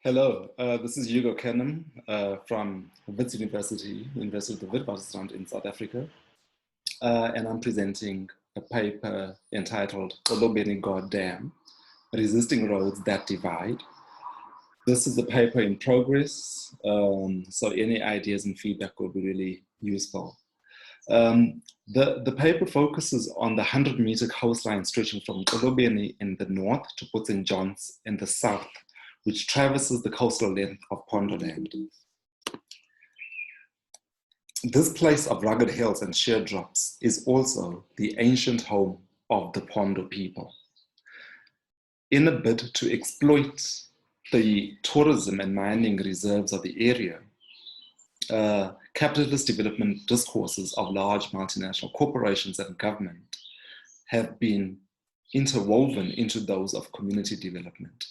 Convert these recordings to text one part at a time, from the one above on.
Hello, this is Hugo Canham from Wits University, University of the Witwatersrand in South Africa, and I'm presenting a paper entitled Xolobeni Goddamn, Resisting Roads That Divide. This is a paper in progress, so any ideas and feedback will be really useful. The paper focuses on the 100-meter coastline stretching from Xolobeni in the north to Port St. John's in the south, which traverses the coastal length of Pondoland. This place of rugged hills and sheer drops is also the ancient home of the Pondo people. In a bid to exploit the tourism and mining reserves of the area, capitalist development discourses of large multinational corporations and government have been interwoven into those of community development.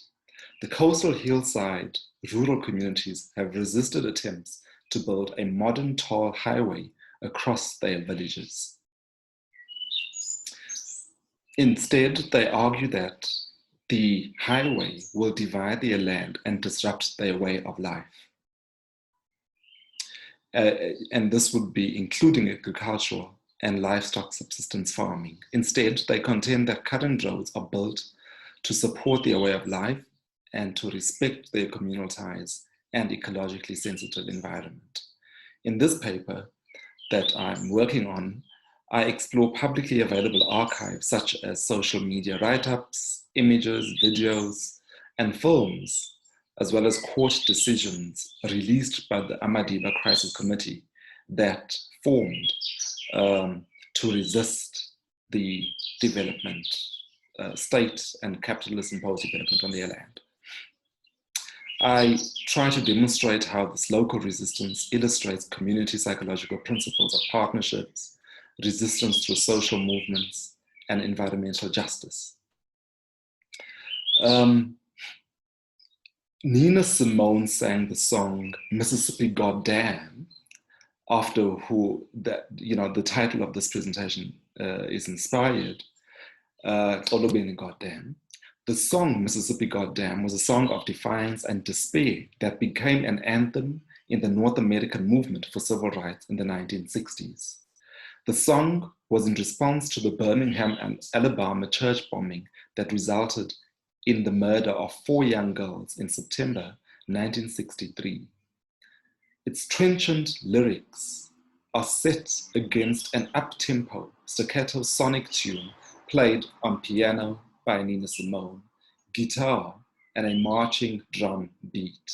The coastal hillside rural communities have resisted attempts to build a modern tall highway across their villages. Instead, they argue that the highway will divide their land and disrupt their way of life. And this would be including agricultural and livestock subsistence farming. Instead, they contend that current roads are built to support their way of life and to respect their communal ties and ecologically sensitive environment. In this paper that I'm working on, I explore publicly available archives such as social media write-ups, images, videos, and films, as well as court decisions released by the Amadiba Crisis Committee that formed to resist the development, state and capitalist imposed development on their land. I try to demonstrate how this local resistance illustrates community psychological principles of partnerships, resistance through social movements, and environmental justice. Nina Simone sang the song Mississippi Goddamn, after who the title of this presentation is inspired, Xolobeni Goddamn. The song Mississippi Goddamn was a song of defiance and despair that became an anthem in the North American movement for civil rights in the 1960s. The song was in response to the Birmingham and Alabama church bombing that resulted in the murder of 4 young girls in September 1963. Its trenchant lyrics are set against an up-tempo, staccato sonic tune played on piano by Nina Simone, guitar, and a marching drum beat.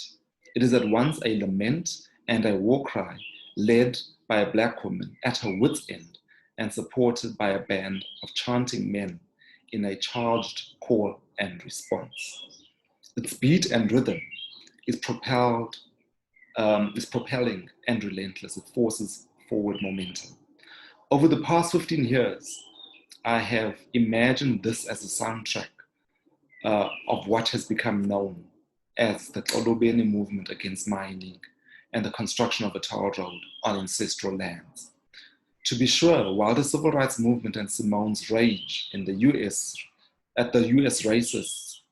It is at once a lament and a war cry led by a Black woman at her wit's end and supported by a band of chanting men in a charged call and response. Its beat and rhythm is propelling and relentless. It forces forward momentum. Over the past 15 years, I have imagined this as a soundtrack of what has become known as the Xolobeni movement against mining and the construction of a toll road on ancestral lands. To be sure, while the civil rights movement and Simone's rage in the US at the US racists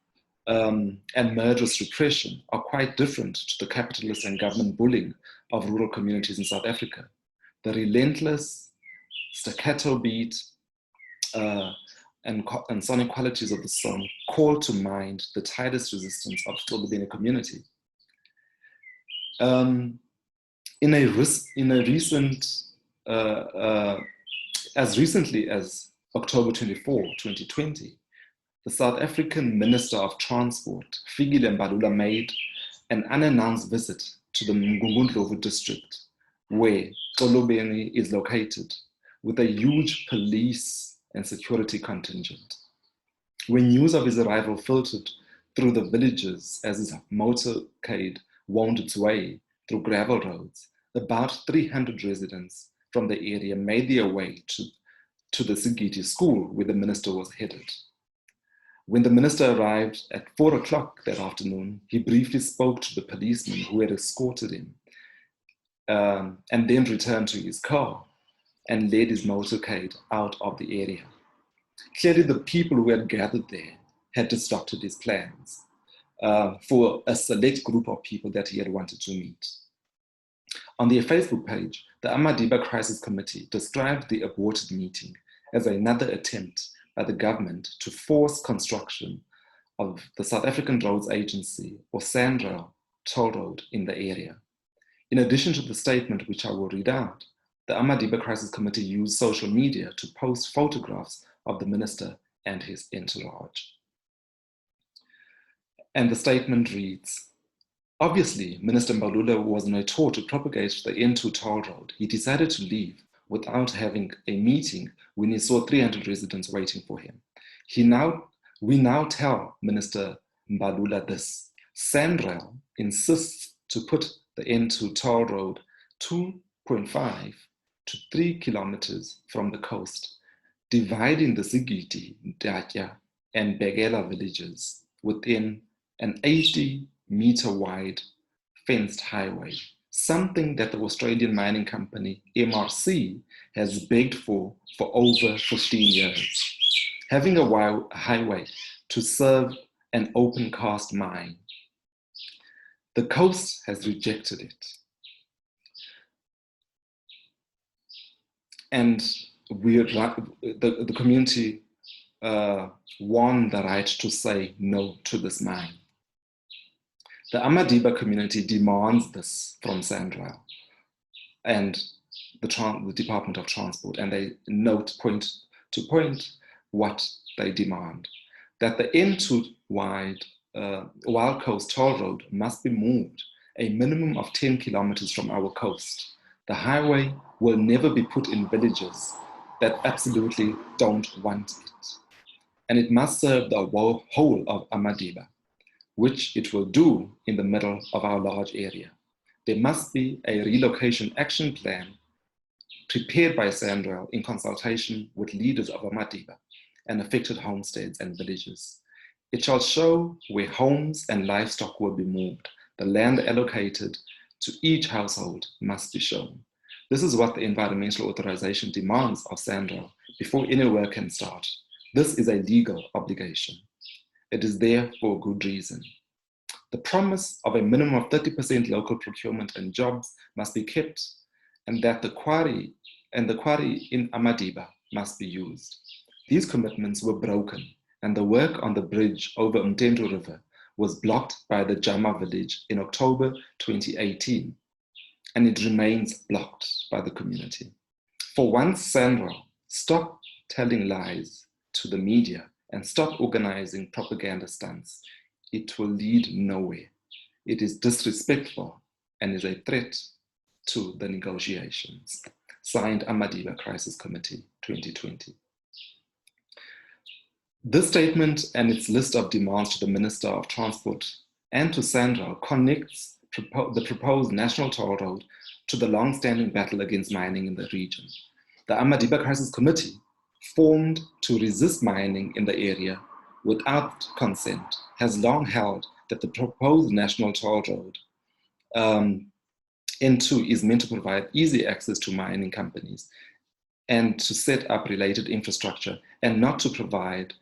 and murderous repression are quite different to the capitalist and government bullying of rural communities in South Africa, the relentless staccato beat and sonic qualities of the song call to mind the tireless resistance of the Xolobeni community. As recently as October 24, 2020, the South African Minister of Transport, Fikile Mbalula, made an unannounced visit to the Mngungundlovu district, where Xolobeni is located, with a huge police and security contingent. When news of his arrival filtered through the villages as his motorcade wound its way through gravel roads, about 300 residents from the area made their way to the Sigiti school where the minister was headed. When the minister arrived at 4 o'clock that afternoon, he briefly spoke to the policeman who had escorted him and then returned to his car and led his motorcade out of the area. Clearly, the people who had gathered there had disrupted his plans. for a select group of people that he had wanted to meet. On their Facebook page, the Amadiba Crisis Committee described the aborted meeting as another attempt by the government to force construction of the South African Roads Agency, or SANRAL, toll road in the area. In addition to the statement, which I will read out, the Amadiba Crisis Committee used social media to post photographs of the minister and his entourage. And the statement reads, obviously, Minister Mbalula was on a tour to propagate the N2 toll road. He decided to leave without having a meeting when he saw 300 residents waiting for him. We now tell Minister Mbalula this. SANRAL insists to put the N2 toll road 2.5 to 3 kilometers from the coast, dividing the Zigiti, Datya, and Begela villages within an 80-meter wide fenced highway, something that the Australian mining company MRC has begged for over 15 years. Having a highway to serve an open cast mine. The coast has rejected it. And the community won the right to say no to this mine. The Amadiba community demands this from SANRAL and the Department of Transport, and they note point to point what they demand. That the N2 wide Wild Coast toll road must be moved a minimum of 10 kilometers from our coast. The highway will never be put in villages that absolutely don't want it. And it must serve the whole of Amadiba, which it will do in the middle of our large area. There must be a relocation action plan prepared by SANRAL in consultation with leaders of Amadiba and affected homesteads and villages. It shall show where homes and livestock will be moved. The land allocated to each household must be shown. This is what the environmental authorization demands of SANRAL before any work can start. This is a legal obligation. It is there for a good reason. The promise of a minimum of 30% local procurement and jobs must be kept, and that the quarry in Amadiba must be used. These commitments were broken, and the work on the bridge over Mtendo River was blocked by the Jama village in October 2018, and it remains blocked by the community. For once, SANRAL, stop telling lies to the media and stop organizing propaganda stunts. It will lead nowhere. It is disrespectful and is a threat to the negotiations. Signed, Amadiba Crisis Committee, 2020. This statement and its list of demands to the Minister of Transport and to SANRAL connects the proposed national toll road to the long-standing battle against mining in the region. The Amadiba Crisis Committee, formed to resist mining in the area without consent, has long held that the proposed national toll road N2 is meant to provide easy access to mining companies and to set up related infrastructure, and not to provide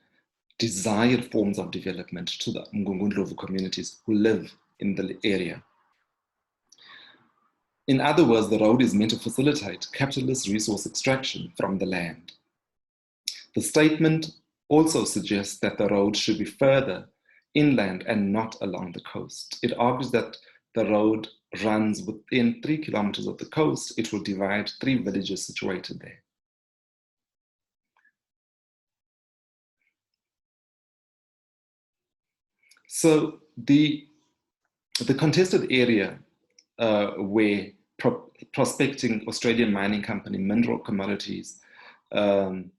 desired forms of development to the Mngungundlovu communities who live in the area. In other words, the road is meant to facilitate capitalist resource extraction from the land. The statement also suggests that the road should be further inland and not along the coast. It argues that the road runs within 3 kilometers of the coast. It will divide 3 villages situated there. So the contested area where prospecting Australian mining company Mineral Commodities and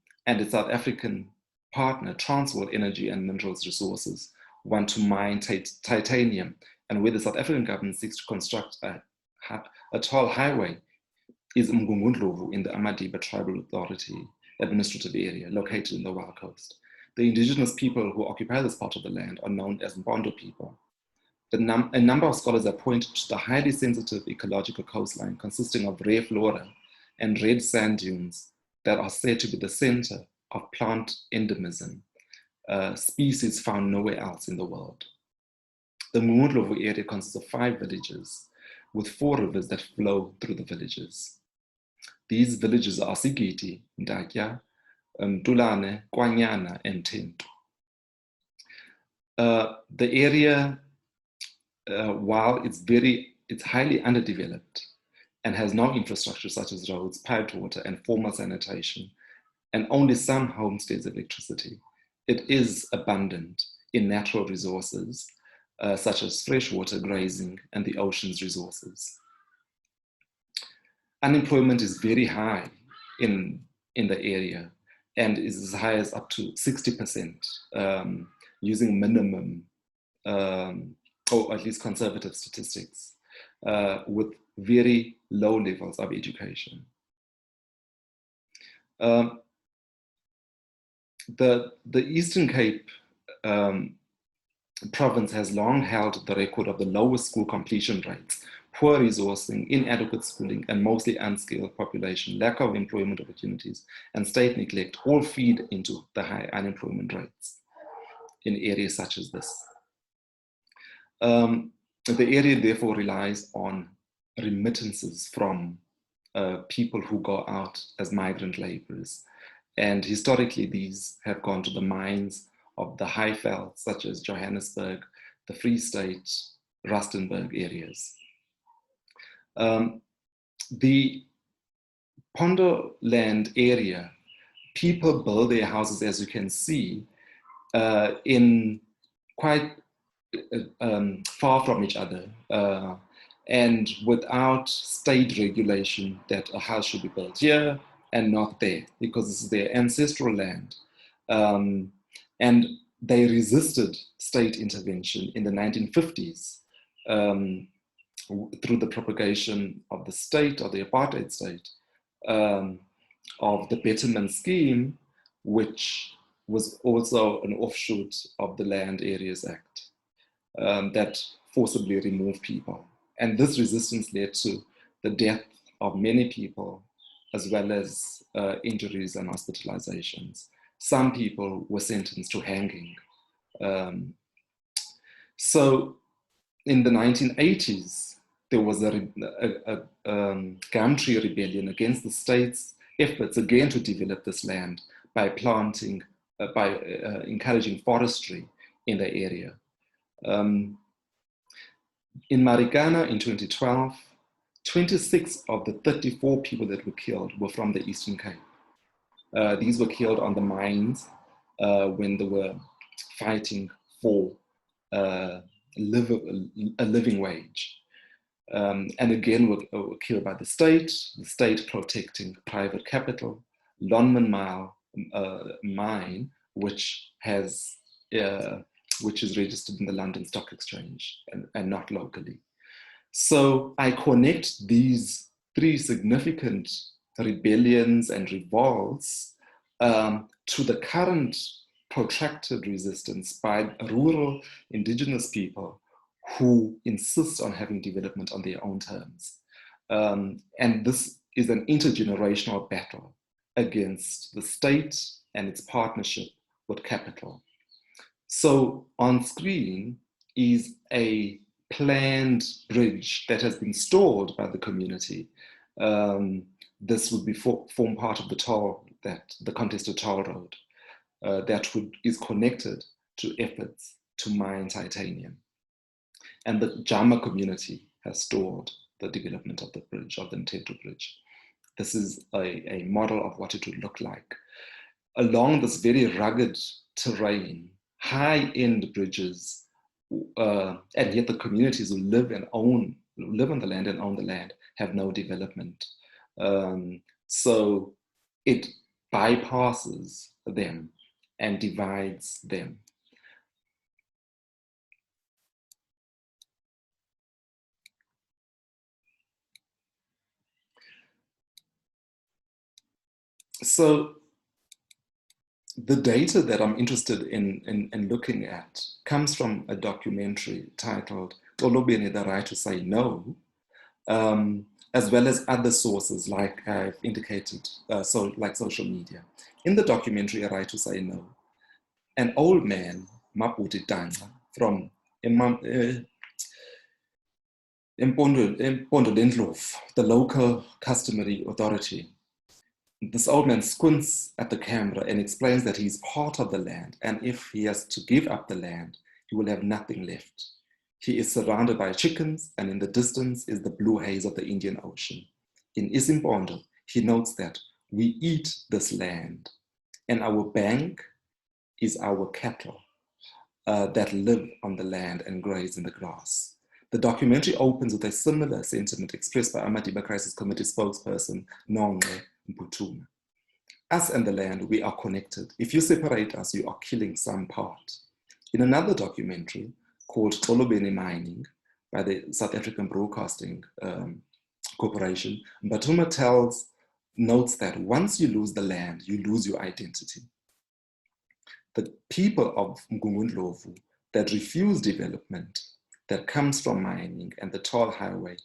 its South African partner Transworld Energy and Minerals Resources want to mine titanium, and where the South African government seeks to construct a toll highway, is Mngungundlovu in the Amadiba Tribal Authority administrative area located in the Wild Coast. The indigenous people who occupy this part of the land are known as Mpondo people. A number of scholars have pointed to the highly sensitive ecological coastline consisting of rare flora and red sand dunes that are said to be the center of plant endemism, species found nowhere else in the world. The Ngundlovu area consists of 5 villages with 4 rivers that flow through the villages. These villages are Sigiti, Ndakya, Tulane, Kwanyana, and Tintu. The area, while it's highly underdeveloped and has no infrastructure such as roads, piped water, and formal sanitation, and only some homesteads electricity, it is abundant in natural resources such as freshwater, grazing, and the ocean's resources. Unemployment is very high in the area and is as high as up to 60%, using minimum or at least conservative statistics, with very low levels of education. The Eastern Cape province has long held the record of the lowest school completion rates, poor resourcing, inadequate schooling, and mostly unskilled population, lack of employment opportunities, and state neglect all feed into the high unemployment rates in areas such as this. The area therefore relies on remittances from people who go out as migrant laborers. And historically, these have gone to the mines of the Highveld, such as Johannesburg, the Free State, Rustenburg areas. The Pondoland area, people build their houses, as you can see, in quite far from each other, and without state regulation that a house should be built here and not there, because this is their ancestral land. And they resisted state intervention in the 1950s through the propagation of the state, or the apartheid state, of the Betterment Scheme, which was also an offshoot of the Land Areas Act that forcibly removed people. And this resistance led to the death of many people, as well as injuries and hospitalizations. Some people were sentenced to hanging. So in the 1980s, there was a gum tree rebellion against the state's efforts again to develop this land by planting, encouraging forestry in the area. In Marikana in 2012, 26 of the 34 people that were killed were from the Eastern Cape. These were killed on the mines when they were fighting for a living wage. And again, were killed by the state protecting private capital. Lonman Mine, which is registered in the London Stock Exchange and not locally. So I connect these 3 significant rebellions and revolts to the current protracted resistance by rural indigenous people who insist on having development on their own terms. And this is an intergenerational battle against the state and its partnership with capital. So on screen is a planned bridge that has been stalled by the community. This would form part of the toll, the contested toll road that is connected to efforts to mine titanium. And the Jama community has stalled the development of the bridge, of the Nteto Bridge. This is a model of what it would look like. Along this very rugged terrain, high-end bridges, and yet the communities who live on the land and own the land have no development. So it bypasses them and divides them. So the data that I'm interested in looking at comes from a documentary titled Xolobeni, The Right to Say No, as well as other sources like I've indicated, like social media. In the documentary A Right to Say No, an old man, Maputi Tanga, from the local customary authority. This old man squints at the camera and explains that he's part of the land, and if he has to give up the land, he will have nothing left. He is surrounded by chickens, and in the distance is the blue haze of the Indian Ocean. In Isimpondo, he notes that we eat this land, and our bank is our cattle that live on the land and graze in the grass. The documentary opens with a similar sentiment expressed by Amadiba Crisis Committee spokesperson Nongqe Mputuma. Us and the land, we are connected. If you separate us, you are killing some part. In another documentary called Xolobeni Mining by the South African Broadcasting Corporation, Mputuma notes that once you lose the land, you lose your identity. The people of Mgungundlovu that refuse development that comes from mining and the toll highway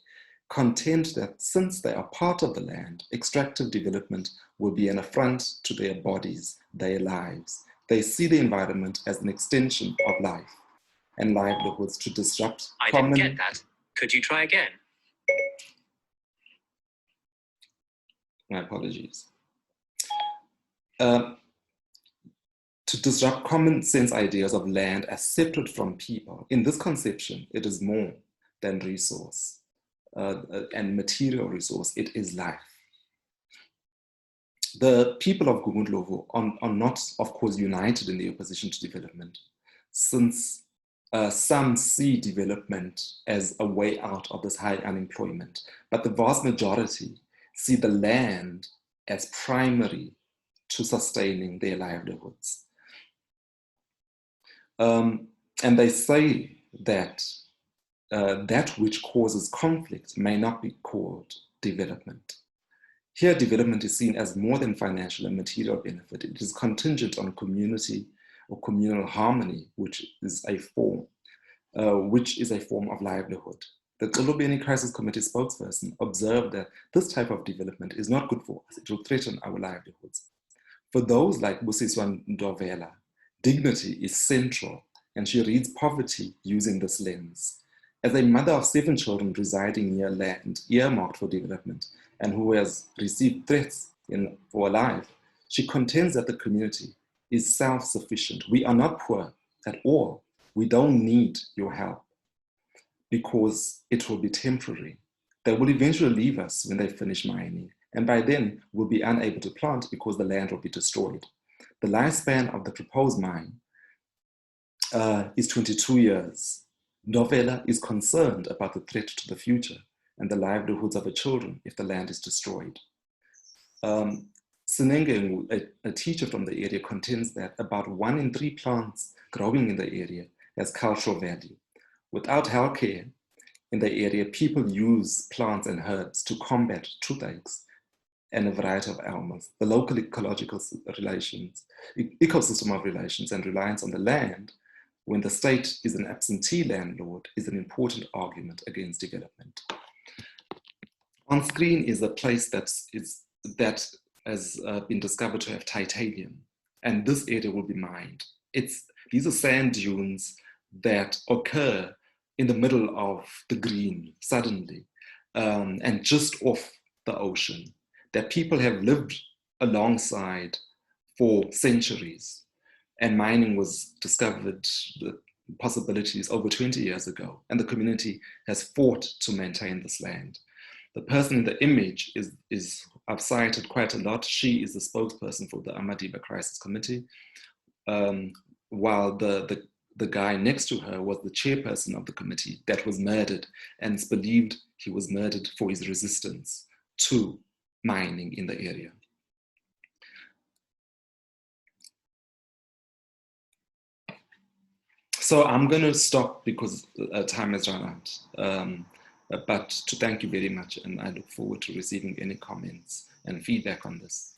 contend that since they are part of the land, extractive development will be an affront to their bodies, their lives. They see the environment as an extension of life and livelihoods to disrupt didn't get that. Could you try again? My apologies. To disrupt common sense ideas of land as separate from people. In this conception, it is more than resource and material resource, it is life. The people of Gugundlovu are not, of course, united in the opposition to development, since some see development as a way out of this high unemployment, but the vast majority see the land as primary to sustaining their livelihoods. And they say that that which causes conflict may not be called development. Here, development is seen as more than financial and material benefit. It is contingent on community or communal harmony, which is a form of livelihood. The Xolobeni Crisis Committee spokesperson observed that this type of development is not good for us. It will threaten our livelihoods. For those like Busiswa Ndovela, dignity is central, and she reads poverty using this lens. As a mother of 7 children residing near land earmarked for development and who has received threats for her life, she contends that the community is self-sufficient. We are not poor at all. We don't need your help because it will be temporary. They will eventually leave us when they finish mining, and by then we'll be unable to plant because the land will be destroyed. The lifespan of the proposed mine is 22 years. Ndovela is concerned about the threat to the future and the livelihoods of her children if the land is destroyed. Sinenge, a teacher from the area, contends that about 1 in 3 plants growing in the area has cultural value. Without healthcare in the area, people use plants and herbs to combat toothaches and a variety of ailments. The local ecological ecosystem of relations and reliance on the land when the state is an absentee landlord is an important argument against development. On screen is a place that has been discovered to have titanium, and this area will be mined. These are sand dunes that occur in the middle of the green suddenly, and just off the ocean, that people have lived alongside for centuries. And mining was discovered, the possibilities, over 20 years ago, and the community has fought to maintain this land. The person in the image is I've cited quite a lot. She is the spokesperson for the Amadiba Crisis Committee, while the guy next to her was the chairperson of the committee that was murdered, and it's believed he was murdered for his resistance to mining in the area. So I'm going to stop because time has run out. But to thank you very much, and I look forward to receiving any comments and feedback on this.